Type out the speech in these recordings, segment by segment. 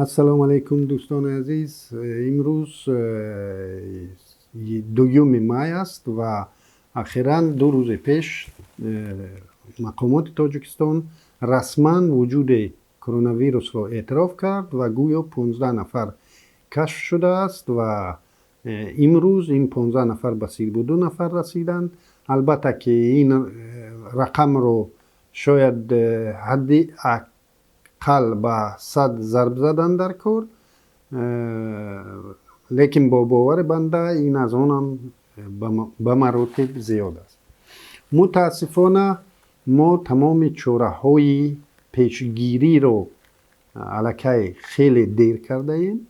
السلام علیکم دوستان عزیز. امروز دوم مای است و اخیراً 2 روز پیش مقامات تاجیکستان رسما وجود کرونا ویروس را اعتراف کرد و گویا 15 نفر کشف شده است و امروز این 15 نفر به 32 نفر رسیدند. البته که این رقم رو شاید حدی قل به 100 ضرب زدن در کور، لیکن با باور بنده این از اونم به مراتب زیاد است. متاسفانه ما تمام چاره های پیشگیری رو الکی خیلی دیر کرده ایم.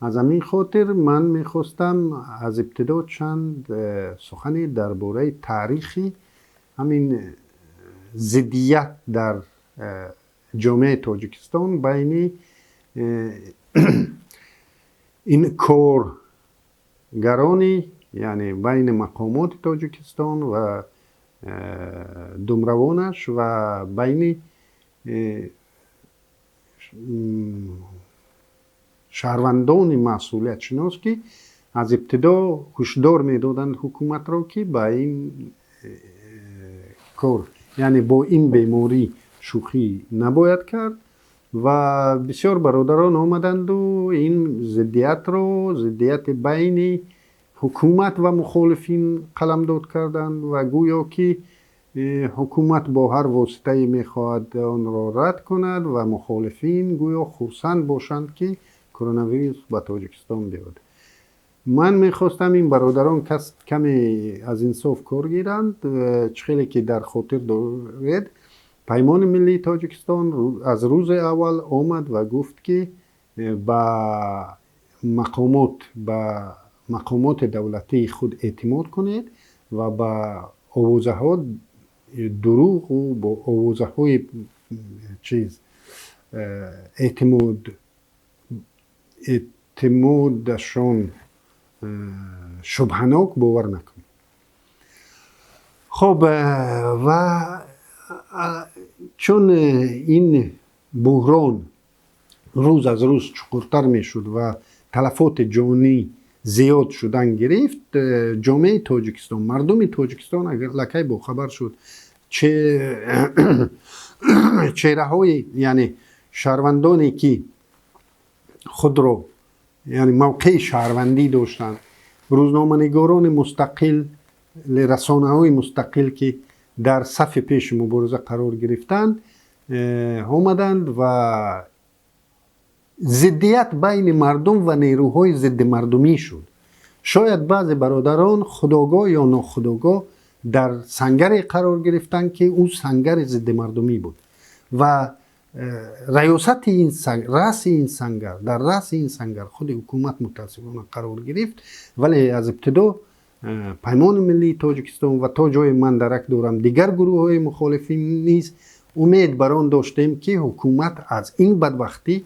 از همین خاطر من میخواستم از ابتدا چند سخنی درباره تاریخی همین ضدیت در جامعه تاجیکستان بین این کورگرانی، یعنی بین مقامات تاجیکستان و دمروانش و بین شهروندان مسئولیت شناس که از ابتدا هشدار میدادند حکومت را که با این کور، یعنی با این بیماری شوخی نباید کرد و بسیار برادران آمدند و این ضدیت بین حکومت و مخالفین قلمداد کردند و گویا که حکومت با هر واسطه میخواهد آن را رد کند و مخالفین گویا خرسند باشند که کرونا ویروس به تاجیکستان بیاد. من میخواستم این برادران کمی از انصاف کار گیرند. خیلی که در خاطر دارید پیمان ملی تاجیکستان از روز اول آمد و گفت که به مقامات دولتی خود اعتماد کنید و به آوازه ها دروغ و با آوازه های اعتمادشان شبهناک باور نکنید. خب و چون این بحران روز از روز چقورتر می شد و تلفات جانی زیاد شدن گرفت، جامعه تاجیکستان، مردم تاجیکستان اگر لکه با خبر شد چهره های یعنی شهروندانی که خود را یعنی موقع شهروندی داشتند، روزنامه‌نگاران مستقل، رسانه های مستقل که در صف پیش مبارزه قرار گرفتند آمدند و ضدیت بین مردم و نیروهای ضد مردمی شد. شاید بعض برادران خودآگاه یا ناخودآگاه در سنگر قرار گرفتند که او سنگر ضد مردمی بود و ریاست این سنگر، در رأس این سنگر خود حکومت متاسفانه قرار گرفت. ولی از ابتدا پیمان ملی تاجیکستان و تا جای من درک دارم دیگر گروه های مخالفین نیز امید بر آن داشتیم که حکومت از این بدبختی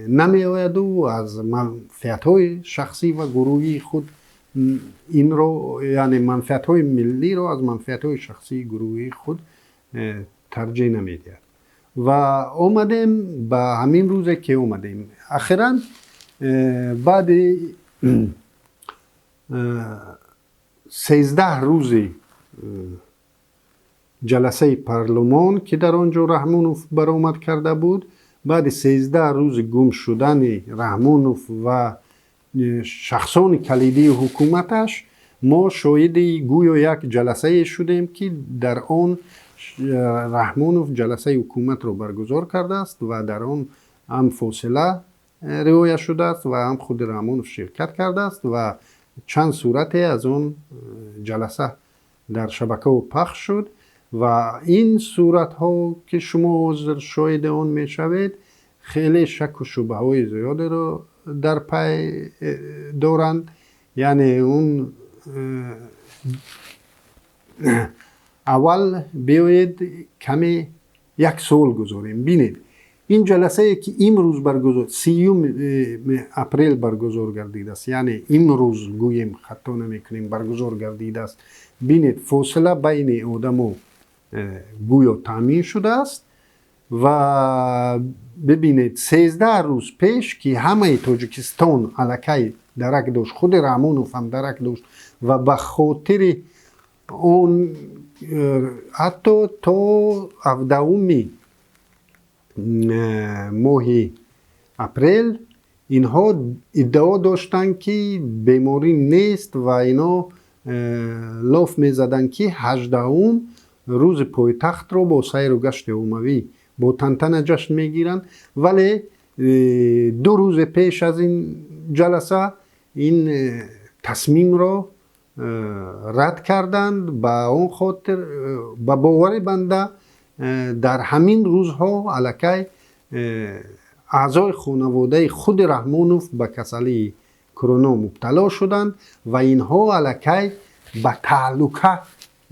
نمی آید و از منفعت های شخصی و گروهی خود این رو، یعنی منفعت های ملی رو از منفعت های شخصی گروهی خود ترجیح نمی دهد و آمدیم به همین روزه که آمدیم. اخیراً بعد 13 روز جلسه پارلمان که در آنجا رحمونوف برآمد کرده بود، بعد 13 روز گم شدن رحمونوف و شخصان کلیدی حکومتش، ما شاهد گویا یک جلسه شدیم که در آن رحمونوف جلسه حکومت رو برگزار کرده است و در آن هم فاصله رعایت شده است و هم خود رحمونوف شرکت کرده است و چند صورت از اون جلسه در شبکه و پخش شد و این صورت ها که شما شاهد آن می شوید خیلی شک و شبه های زیاده رو در پی دارند. یعنی اون اول بیایید کمی یک سوال گذاریم. بینید این جلسه که امروز برگزار 30 اپریل برگزار گردیده است، یعنی امروز گوییم خطا نمیکنیم برگزار گردیده است. بینید فاصله بین آدم و گویا تامین شده است و ببینید 13 روز پیش که همه تاجیکستان الکی درک داشت، خود رحمونوف هم درک داشت و به خاطر اون حتی تا 17 ماه اپریل اینها ادعا داشتن که بیماری نیست و اینا لاف میزدن که 18 روز پایتخت رو با سیر و گشت عمومی با تنتنه جشن میگیرن، ولی 2 روز پیش از این جلسه این تصمیم را رد کردند. با اون خاطر با باور بنده در همین روزها الکی اعضای خانواده خود رحمونوف به کسلی کرونا مبتلا شدند و اینها الکی به تعلقه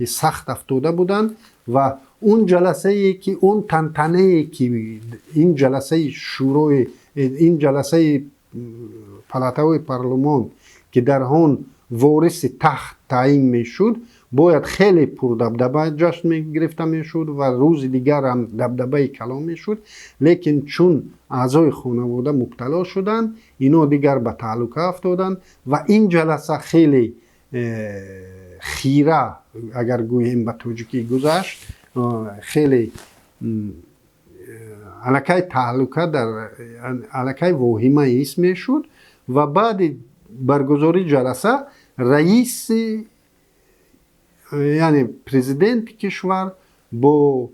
سخت افتاده بودند و اون جلسه ای که اون تنتنه ای که این جلسه شورای این جلسه پلاتوی پارلمان که در آن وارث تخت تعیین میشد باید خیلی پردبدبه جشن میگرفته میشد و روز دیگر هم دبدبه کلام میشد، لیکن چون اعضای خانواده مبتلا شدند اینا دیگر به تعلقه افتادند و این جلسه خیلی خیره اگر گوییم به تاجیکی گذشت، خیلی الکی تعلقه در الکی واهمه اسم شد و بعد برگزاری جلسه رئیس یعنی پرزیدنت کشور با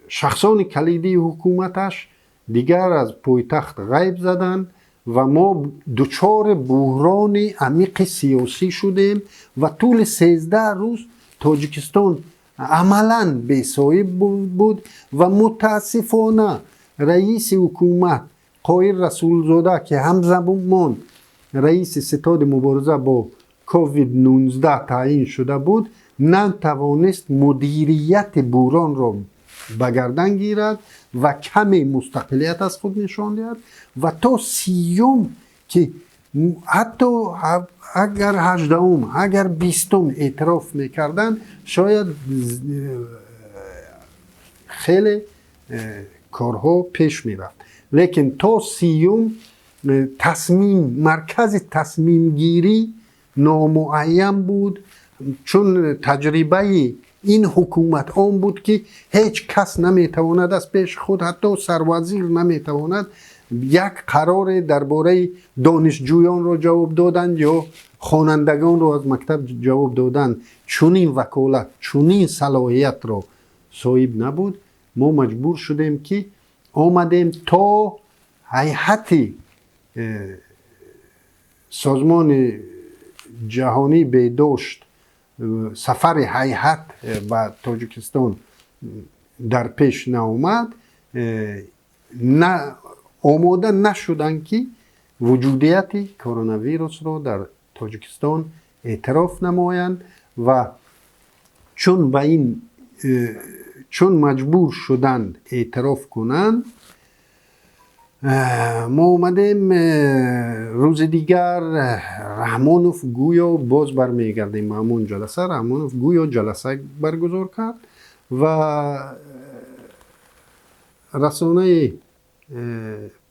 شخصان کلیدی حکومتش دیگر از پایتخت غیب زدند و ما دچار بحران عمیق سیاسی شدیم و طول 13 روز تاجیکستان عملاً بی‌صاحب بود و متاسفانه رئیس حکومت قایر رسولزاده که همزمان رئیس ستاد مبارزه با کووید 19 تعیین شده بود نتوانست مدیریت بحران را به گردن گیرد و کمی مستقلیت از خود نشان دهد و تا 30 که حتی اگر 18 اگر 20 اعتراف میکردن شاید خیلی کارها پیش میرفت، لیکن تا 30 مرکز تصمیم گیری نامعین بود، چون تجربه این حکومت آن بود که هیچ کس نمیتواند از پیش خود حتی سروزیر نمیتواند یک قرار درباره دانشجویان را جواب دادن یا خوانندگان را از مکتب جواب دادن، چنین وکالت چنین صلاحیت را صاحب نبود. ما مجبور شدیم که آمدیم تا هیئت سازمان جهانی بهداشت سفر هیئت به تاجیکستان در پیش نآمد، آماده نشدن که وجودیت کرونا ویروس را در تاجیکستان اعتراف نمایند و چون مجبور شدند اعتراف کنند ما اومدیم روز دیگر رحمونوف گویا باز برمیگردیم همون جلسه. رحمونوف گویا جلسه برگزار کرد و رسانه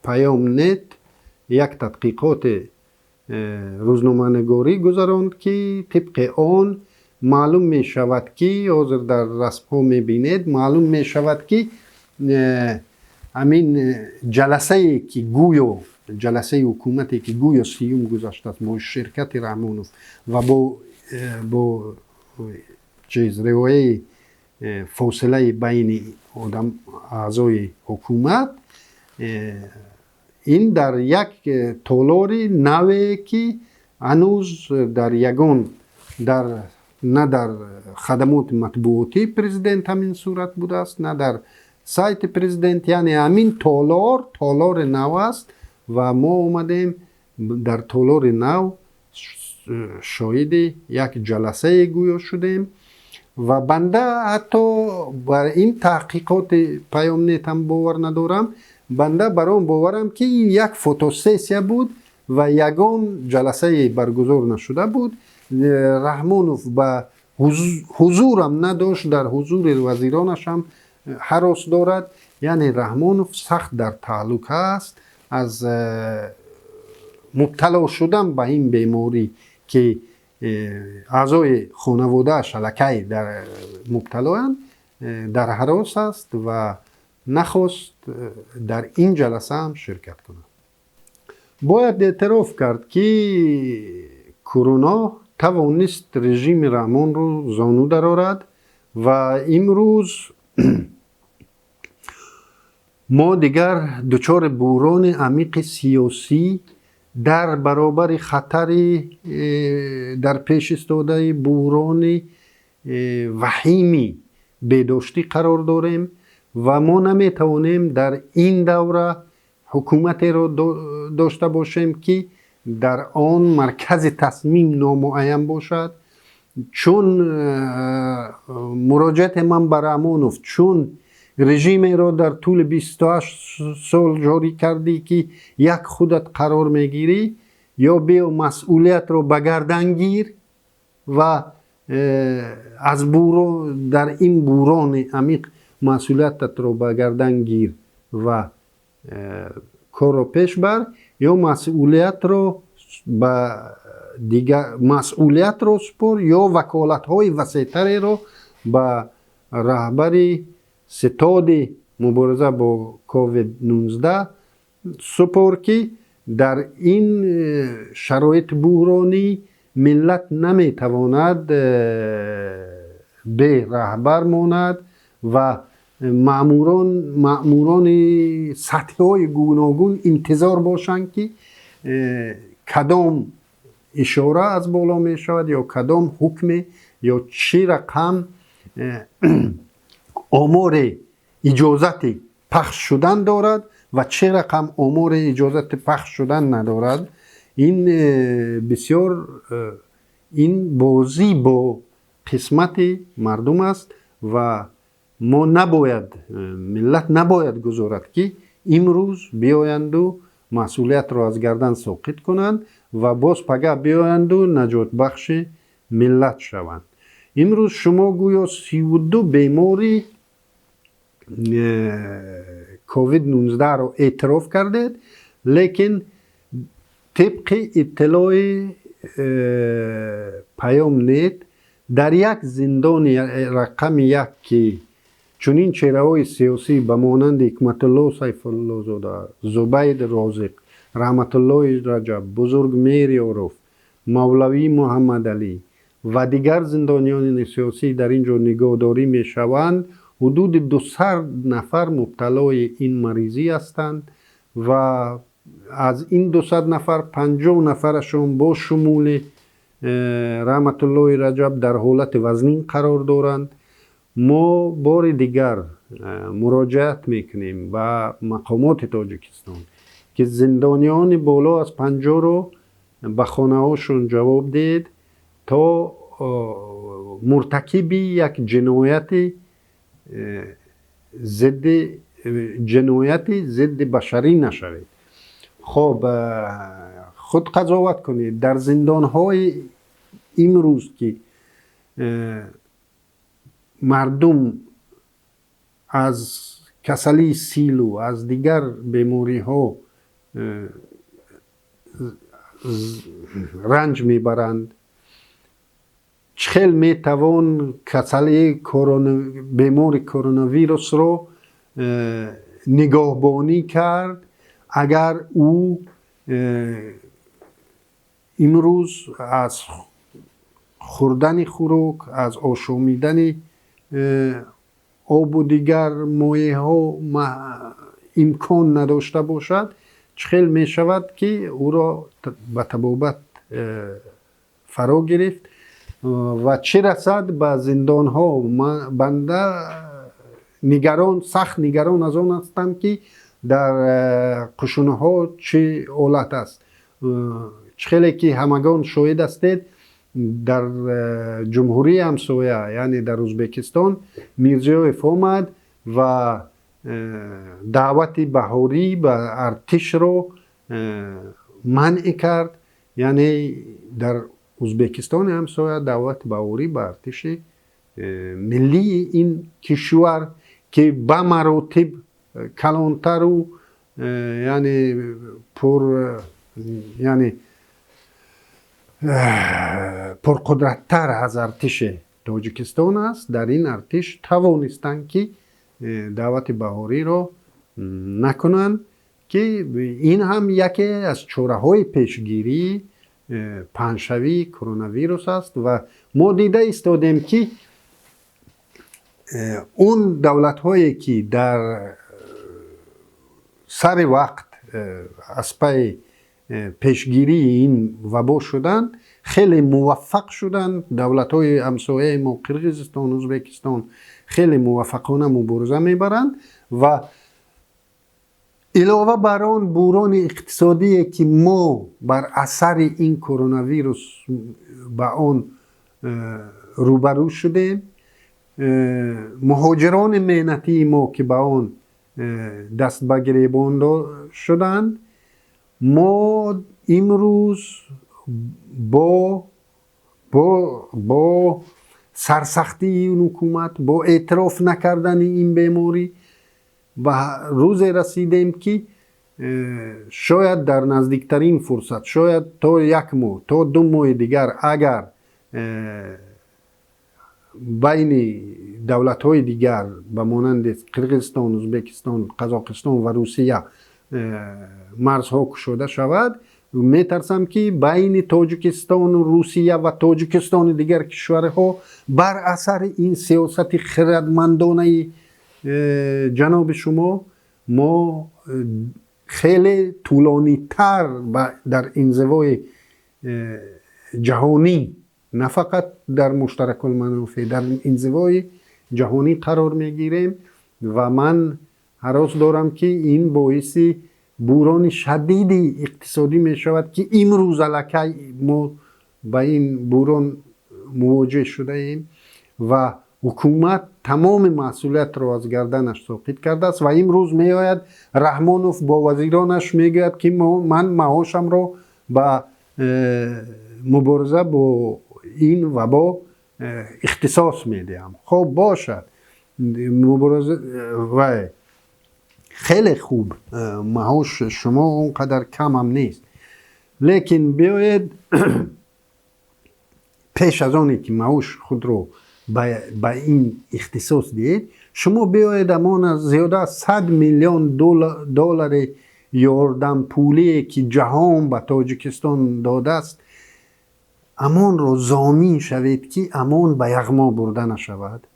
پیام نت یک تحقیقات روزنامه‌نگاری گذراند که طبق آن معلوم می شود که حاضر در رسم ها می بینید معلوم می شود که همین جلسه که گویا جلسه حکومتی که گویا 30 گذشته است با شرکت رحمونوف و با روایه فاصله بین اعضای حکومت، این در یک تالار نوی که هنوز در یگان نه در خدمات مطبوعاتی پرزیدنت همین صورت بوده است نه در سایت پرزیدنت، یعنی همین تالار نو است و ما اومدیم در تالار نو شاهد یک جلسه گویا شدیم و بنده حتی بر این تحقیقات پیام نت هم باور ندارم، بنده برام باورم که این یک فوتوسسیا بود و یگان جلسه برگزار نشده بود. رحمونوف به حضورم نداشت، در حضور وزیرانش هم هراس دارد. یعنی رحمانوف سخت در تعلق است از مبتلا شدن به این بیماری که اعضای خانواده شلکی در مبتلا در هراس است و نخواست در این جلسه هم شرکت کنند. باید اعتراف کرد که کرونا توانست رژیم رحمان رو زانو درآورد و امروز ما دیگر دچار بحران عمیق سیاسی در برابر خطر در پیش استاده بحران وحیمی بهداشتی قرار داریم و ما نمیتوانیم در این دوره حکومتی را داشته باشیم که در آن مرکز تصمیم نامعین باشد. چون مراجعت من به رحمانوف، چون رژیم را در طول 28 سال جاری کردی که یک خودت قرار میگیری یا بیا مسئولیت را به گردن گیر و از در این بحران عمیق مسئولیتت را به گردن گیر و کار را پیش بر، یا مسئولیت را به دیگر مسئولیت را سپر یا وکالت های وسیع‌تری را به رهبر ستاد مبارزه با کووید 19 سپر که در این شرایط بحرانی ملت نمیتواند به رهبر ماند و مأموران سطح های گوناگون انتظار باشند که کدام اشاره از بالا می شود یا کدام حکم یا چی رقم آمار اجازت پخش شدن دارد و چه رقم آمار اجازت پخش شدن ندارد. این بسیار این بازی با قسمت مردم است و ما ملت نباید گذارد که امروز بیایند و مسئولیت را از گردن ساقط کنند و باز پگه بیایند و نجات بخش ملت شوند. امروز شما گویا 32 بیماری کووید 19 را اعتراف کردید، لیکن طبق اطلاع پیام نت در یک زندان رقم 1 که چنین چهره‌های سیاسی به مانند حکمت الله سیف الله زاده، زبید رازق، رحمت الله رجب، بزرگ میر عارف، مولوی محمد علی و دیگر زندانیان سیاسی در اینجا نگهداری می شوند، حدود 200 نفر مبتلای این مریضی هستند و از این 200 نفر 50 نفرشون با شمول رحمت الله رجب در حالت وزنین قرار دارند. ما بار دیگر مراجعت میکنیم و مقامات تاجیکستان که زندانیان بالا از 50 رو به خانه هاشون جواب دید تا مرتکب یک جنایت ضد بشری نشوید. خب خود قضاوت کنید در زندان های امروز که مردم از کسلی سیل و از دیگر بیماری ها رنج میبرند، چخیل میتوان کسلی بیمار کرونا ویروس رو نگهبانی کرد اگر او امروز از خوردن خوراک، از آشامیدن آب و دیگر مایه ها امکان نداشته باشد، چخیل می شود که او را به طبابت فرا گرفت و چه رسد به زندان ها. بنده سخت نگران از آن هستم که در قشونه ها چه حالت است. چخیلی که همگان شاهد هستید در جمهوری همسایه یعنی در ازبکستان میرزیویف آمد و دعوت بهاری به ارتش رو منع کرد. یعنی در ازبکستان همسایه دعوت بهاری به ارتش ملی این کشور که به مراتب کلانتر و یعنی یعنی پرقدرتتر از ارتش تاجیکستان است. در این ارتش توانستند که دعوت بهاری را نکنند که این هم یکی از چاره‌های پیشگیری پنجشنبه کرونا ویروس است و ما دیده ایستادیم که اون دولت هایی که در سر وقت از پی پیشگیری این وبا شدن خیلی موفق شدن. دولت های همسایه ما قرقیزستان، ازبکستان خیلی موفقانه مبارزه میبرند و علاوه بر آن بحران اقتصادی که ما بر اثر این کرونا ویروس با آن روبرو شدیم، مهاجران مهنتی ما که با آن دست به گریبان شدند، ما امروز با سرسختی این حکومت، با اعتراف نکردن این بیماری و روز رسیدیم که شاید در نزدیکترین فرصت، شاید تا 1 ماه تا 2 ماه دیگر اگر بین دولت های دیگر به مانند قرقیزستان، ازبکستان، قزاقستان و روسیه مرزها گشوده شود، میترسم که بین تاجیکستان و روسیه و تاجیکستان دیگر کشورها بر اثر این سیاست خردمندانه جناب شما ما خیلی طولانی تر در انزوای جهانی، نه فقط در مشترک المنافع، در انزوای جهانی قرار میگیریم و من هراس دارم که این باعث بحران شدید اقتصادی می شود که امروز الکی ما با این بحران مواجه شده ایم و حکومت تمام مسئولیت را از گردنش ساقط کرده است و امروز می آید رحمانوف با وزیرانش میگوید که من معاشم را به مبارزه با این وبا اختصاص میدهم. خب باشد، مبارزه و خیلی خوب، معاش شما اونقدر کم هم نیست، لیکن بیاید پیش از آنی که معاش خود رو به این اختصاص دید، شما بیاید امان زیاده 100 میلیون دلار یاردم پولی که جهان به تاجیکستان داده است، امان رو ضامن شوید که امان به یغما برده نشود.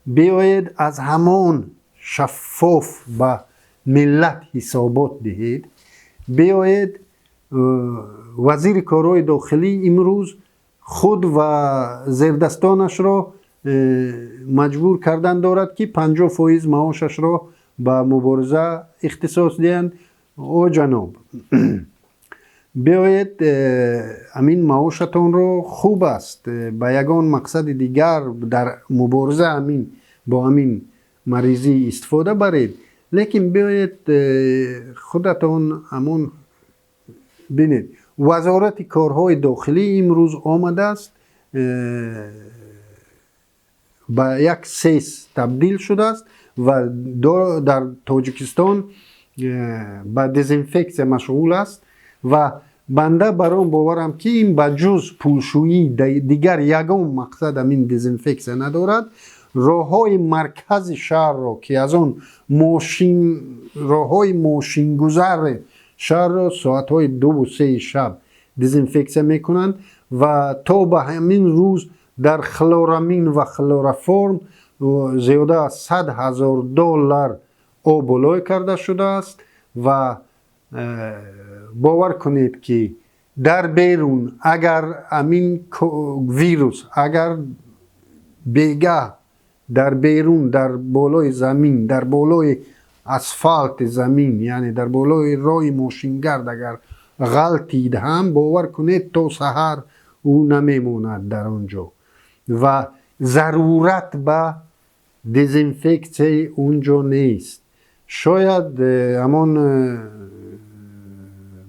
بیاید از همان شفاف به ملت حسابات دهید. بیاید وزیر کارهای داخلی امروز خود و زیردستانش را مجبور کردن دارد که 50% معاشش را به مبارزه اختصاص دهند. او جناب بیایید امین معاشتان رو خوب است به یگان مقصد دیگر در مبارزه امین با امین مریضی استفاده برید، لیکن بیایید خودتان امون بینید. وزارت کارهای داخلی امروز آمده است به یک سیس تبدیل شده است و در تاجیکستان به دزینفکسیون مشغول است و بنده برام باورم که این بجز پولشویی دیگر یگان مقصد همین دزینفکسیون ندارد. راههای مرکز شهر را که از آن راههای ماشین گذر شهر را ساعتهای 2 و 3 شب دزینفکسیون میکنند و تا به همین روز در خلورامین و خلورافرم زیاده از $100,000 آبولای کرده شده است و باور کنید که در بیرون اگر امین ویروس اگر بیگه در بیرون در بالای زمین، در بالای اسفالت زمین، یعنی در بالای راه ماشینگرد اگر غلطید هم باور کنید تا سحر او نمیموند در آنجا و ضرورت به دزینفکسی اونجا نیست. شاید همان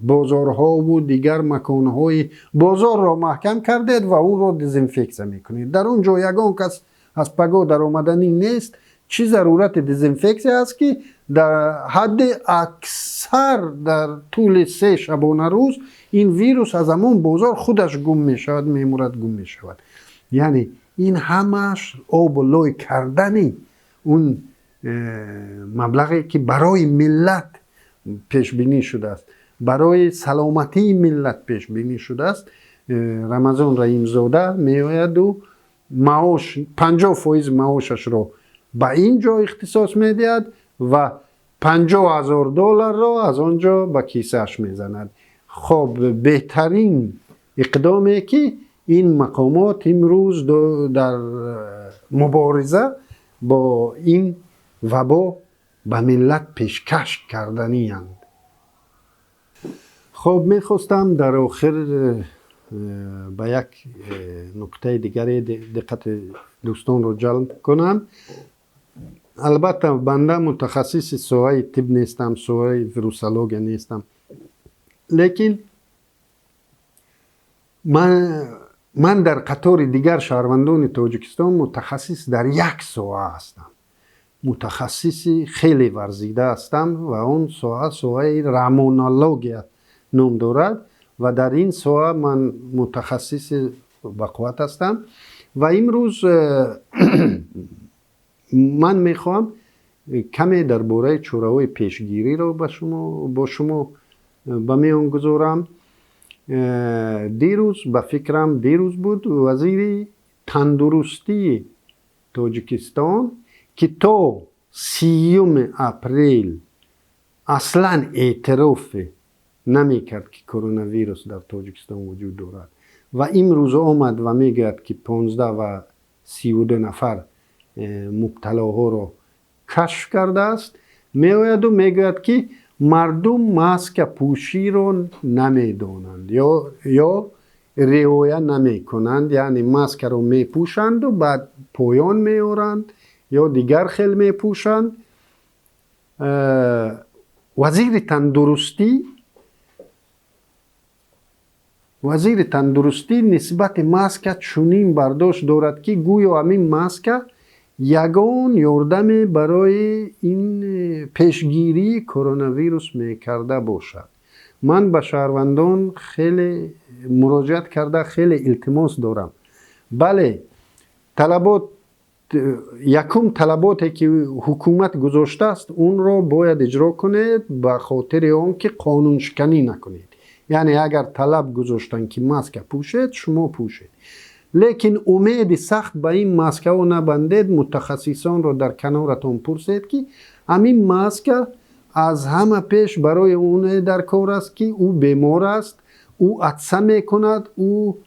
بازارها و دیگر مکانهای بازار را محکم کردید و اون را دزینفکسی میکنید. در اونجا یگان کس از پگاه در آمدنی نیست چی ضرورت دزینفکسیون است که در حد اکثر در طول 3 شبانه روز این ویروس از همون بازار خودش گم می شود، میمورد، گم می شود. یعنی این همش آب و لای کردنی اون مبلغی که برای ملت پیش بینی شده است، برای سلامتی ملت پیش بینی شده است. رمضان رحیم زاده می آید و معاش 50% معاشش رو به اینجا اختصاص می دهد و $50,000 را از آنجا به کیسهش می زند. خب بهترین اقدامی که این مقامات امروز در مبارزه با این وبا به ملت پیشکش کردنی اند. خب میخواستم در آخر به یک نکته دیگری دقت دوستان رو جلب کنم. البته بنده متخصص سوای طب نیستم، سوای ویروسولوژی نیستم، لیکن من در قطار دیگر شهروندان تاجیکستان متخصص در یک سوای هستم، متخصص خیلی ورزیده هستم و اون سوای رمونولوژی نام دارد و در این سوای من متخصص بقوت هستم. و امروز من میخوام کمی درباره چاره‌های پیشگیری رو با شما به میان گذارم. دیروز به فکرم دیروز بود وزیر تندرستی تاجیکستان که تا 30 اپریل اصلا اعتراف نمی کرد که کرونا ویروس در تاجیکستان وجود دارد و امروز آمد و میگوید که 1532 نفر مبتلاها رو کشف کرده است. میآید و میگوید که مردم ماسک پوشی رو نمیدانند یا رعایت نمی کنند، یعنی ماسک رو می پوشند و بعد پایان میارند یا دیگر خیل می پوشند. وزیر تندرستی نسبت ماسک چنین برداشت دارد که گویا همین ماسک یگان یاردم برای این پیشگیری کرونا ویروس میکرده باشد. من به شهروندان خیلی مراجعت کرده، خیلی التماس دارم. بله، طلباتی که حکومت گذاشته است اون رو باید اجرا کنید به خاطر آن که قانون شکنی نکنید. یعنی اگر طلب گذاشتن که ماسک پوشید، شما پوشید، لیکن امید سخت به این ماسک ها نبندید. متخصصان رو در کنارتون پرسید که همین ماسک از همه پیش برای اون در کار است که او بیمار است، او عطسه میکند، او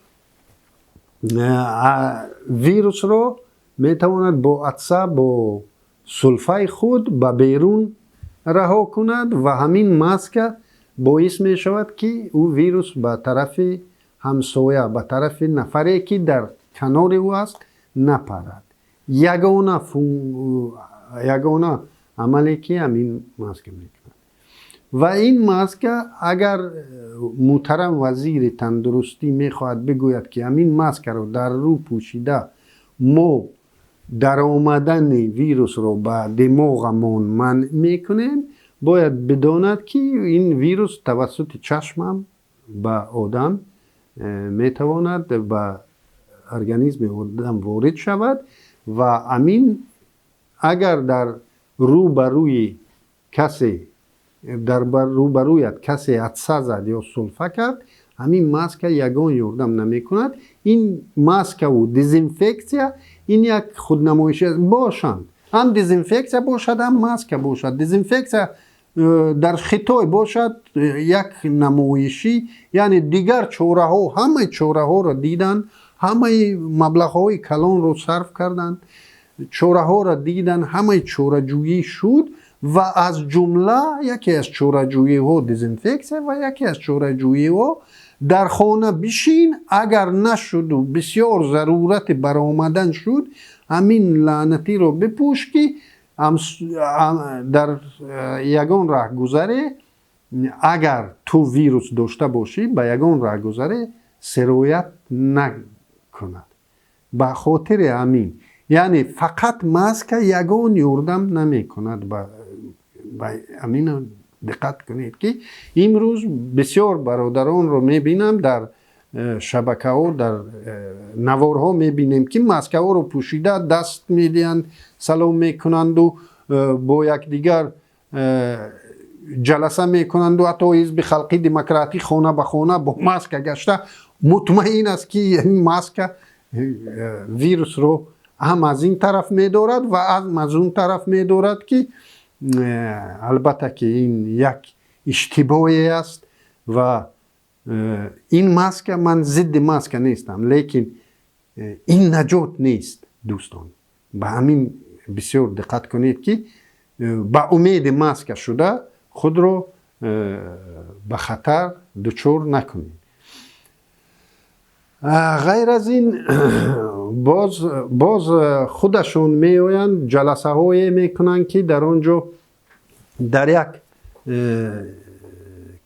ویروس رو میتواند با عطسه با سلفه خود به بیرون رها کند و همین ماسک باعث می شود که او ویروس به طرف همسایه، به طرف نفری که در کنار او است نپرد. یگانه عملی که همین ماسک میکند. و این ماسک اگر محترم وزیر تندرستی میخواهد بگوید که همین ماسک رو در رو پوشیده ما در آمدن ویروس رو به دماغمون منع میکنیم، باید بداند که این ویروس توسط چشمم به آدم میتواند به ارگانیسم آدم وارد شود و امین اگر در روبروی کسی عطسه زد یا سلفه کرد، همین ماسک یگان یاردم نمی کند. این ماسک و دزینفکسیا این یک خودنمایشی باشند، هم دزینفکسیا باشد هم ماسک باشد. دزینفکسیا در خطای باشد یک نمایشی، یعنی دیگر همه چاره ها را دیدن، همه مبلغ های کلان رو صرف کردند، چاره ها را دیدن، همه چاره جویی شد و از جمله یکی از چاره جویی ها دزینفکسیا و یکی از چاره جویی ها در خانه بشین، اگر نشد و بسیار ضرورت برآمدن شد همین لعنتی رو بپوش که در یگان راهگذره اگر تو ویروس داشته باشی به یگان راهگذره سرایت نکند. به خاطر همین یعنی فقط ماسک یگان یوردم نمی کند. با امین دقت کنید که امروز بسیار برادران رو میبینم در شبکه ها، در نوارها میبینیم که ماسک ها رو پوشیده دست میدهند، سلام میکنند و با یکدیگر جلسه میکنند و حتی حزب خلقی دموکراتی خانه به خانه با ماسک گشته. مطمئن است که این ماسک ویروس رو هم از این طرف میدارد و از اون طرف میدارد که البته که این یک اشتباهی است و این ماسک، من ضد ماسک نیستم، لیکن این نجات نیست دوستان. به همین بسیار دقت کنید که با امید ماسک شده خود رو به خطر دچار نکنید. غیر از این باز خودشون می آیند جلسه های میکنن که در آنجا در یک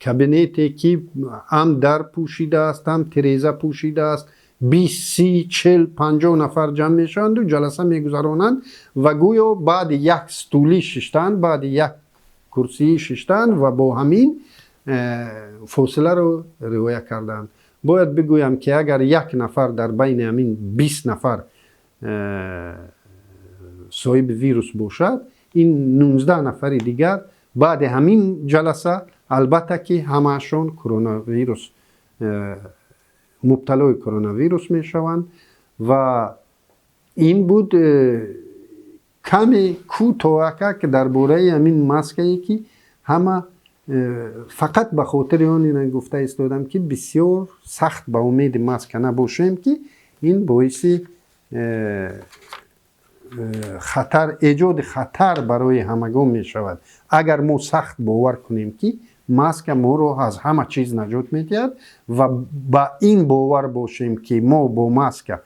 کابینتی که هم در پوشیده است هم تریزه پوشیده است 20 30 40 50 نفر جمع میشوند و جلسه میگذرانند و گویا بعد یک ستولی ششتن، بعد یک کرسی ششتن و با همین فاصله رو رعایت کردند. باید بگویم که اگر یک نفر در بین همین 20 نفر صاحب ویروس باشد، این 19 نفر دیگر بعد همین جلسه البته که همه‌شان کرونا ویروس مبتلای کرونا ویروس می شوند. و این بود کمی کوتاه که درباره همین ماسکی که همه فقط به خاطر آن گفته استادم که بسیار سخت به امید ماسک نباشیم که این باعث خطر، ایجاد خطر برای همگان می شود. اگر ما سخت باور کنیم که ماسک ما رو از همه چیز نجات میدهد و با این باور باشیم که ما با ماسک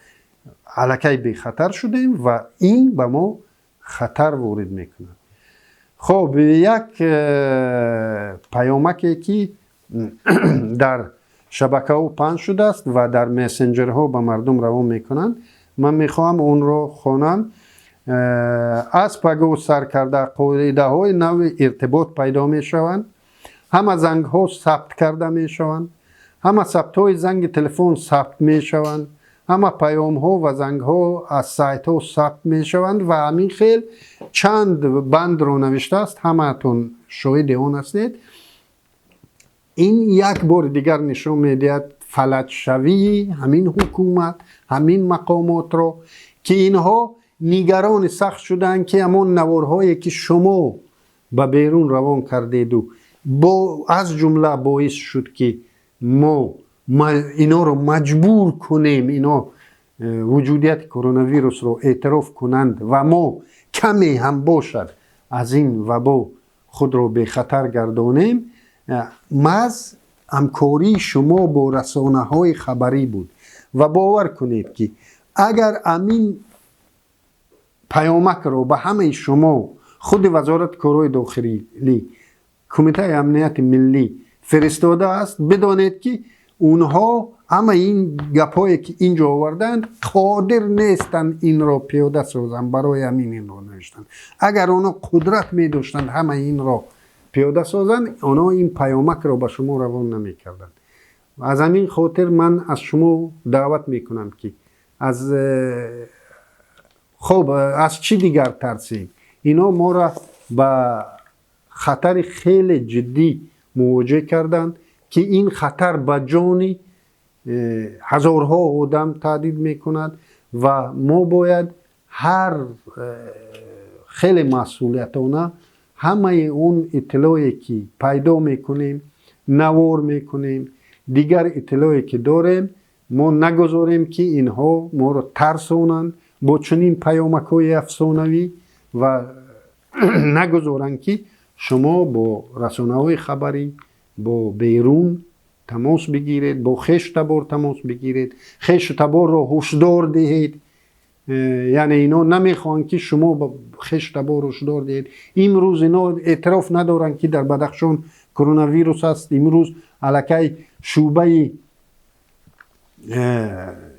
الکی بی خطر شدیم و این به ما خطر وارد میکنه. خب یک پیامکی که در شبکه ها پخش شده است و در مسنجر ها به مردم روان میکنند، من میخوام اون رو خوانم. از پگو سر کرده قاعده های نوع ارتباط پیدا میشوند، همه زنگ ها ثبت کرده میشوند، همه ثبت های زنگ تلفن ثبت میشوند، همه پیام ها و زنگ ها از سایت ها ثبت میشوند و همین خیل چند بند رو نوشته است، همه تون شاهد اون هستید. این یک بار دیگر نشون میدهد فلج شوی همین حکومت، همین مقامات رو که اینها نگران سخت شدن که همون نوارهایی که شما به بیرون روان کردید و از جمله باعث شد که ما اینا رو مجبور کنیم اینا وجودیت کرونا ویروس رو اعتراف کنند و ما کمی هم باشد از این وبا خود رو به خطر گردانیم. محض همکاری شما با رسانه های خبری بود و باور کنید که اگر امین پیامک رو به همه شما خود وزارت کارهای داخلی، کمیته امنیت ملی فرستاده است، بدانید که اونها همه این گپایی که اینجا آوردند قادر نیستند این را پیاده سازند. برای همین این را نوشتند. اگر اونا قدرت می داشتند همه این را پیاده سازند، اونا این پیامک را به شما روان نمی کردند. از همین خاطر من از شما دعوت می کنم که از چی دیگر ترسیم؟ اینا ما را به خطر خیلی جدی مواجه کردند که این خطر به جان هزارها آدم تهدید میکند و ما باید هر خیلی مسئولیتانه همه اون اطلاعی که پیدا میکنیم، نوار میکنیم، دیگر اطلاعی که داریم، ما نگذاریم که اینها ما رو ترسونند با چنین پیامک‌های افسانوی و نگذارند که شما با رسانه‌های خبری با بیرون تماس بگیرید، با خش تبار تماس بگیرید، خش تبار رو هشدار دهید. یعنی اینا نمیخوان که شما با خش تبار هشدار دهید. امروز اینا اعتراف ندارن که در بدخشان کرونا ویروس است. امروز الکی شعبه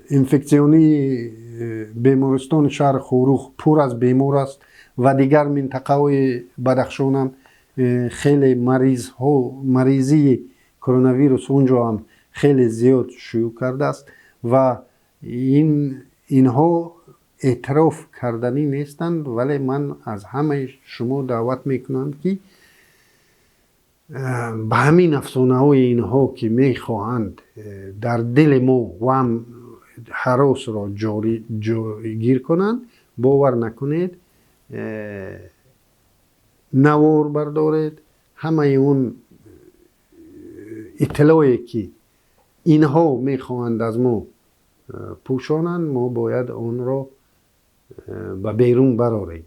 انفکسیونی بیمارستان شهر خوروخ پر از بیمار است و دیگر منطقه های بدخشان هم خیلی مریضی کرونا ویروس اونجا هم خیلی زیاد شیوع کرده است و اینها اعتراف کردنی نیستند، ولی من از همه شما دعوت میکنم که به همین افسانه های اینها که میخواهند در دل ما و هم هراس را گیر کنند باور نکنید، نوار بردارید. همه اون اطلاعی که اینها میخواهند از ما پوشانند ما باید اون را به بیرون براریم.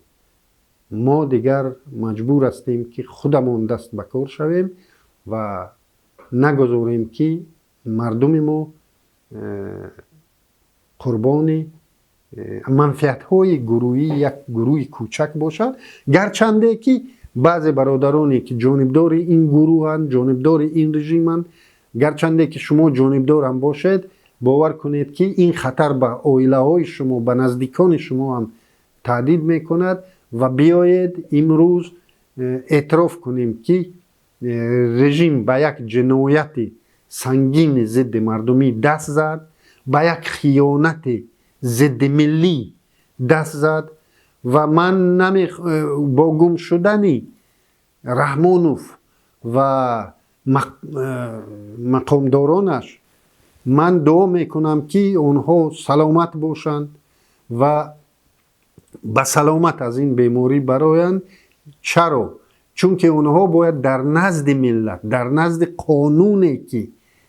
ما دیگر مجبور هستیم که خودمون دست به کار شویم و نگذاریم که مردم ما قربان منفعت های گروهی یک گروه کوچک باشد، گرچنده که بعض برادرانی که جانبدار این گروه هستند، جانبدار این رژیم هستند، گرچنده که شما جانبدار هم باشید، باور کنید که این خطر به عائله های شما، به نزدیکان شما هم تهدید میکند و بیایید امروز اعتراف کنیم که رژیم به یک جنایت سنگین ضد مردمی دست زد، به یک خیانت ضد ملی دست زد و من با گم شدن رحمانوف و مقامدارانش من دعا میکنم که اونها سلامت باشند و به سلامت از این بیماری برآیند. چرا؟ چون که اونها باید در نزد ملت، در نزد قانونی که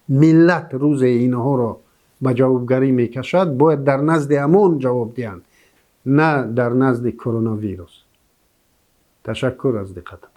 ملت روز اینها را به جوابگری میکشد، باید در نزد امان جواب دهند، نه در نزد کرونا ویروس. تشکر از دقتتان.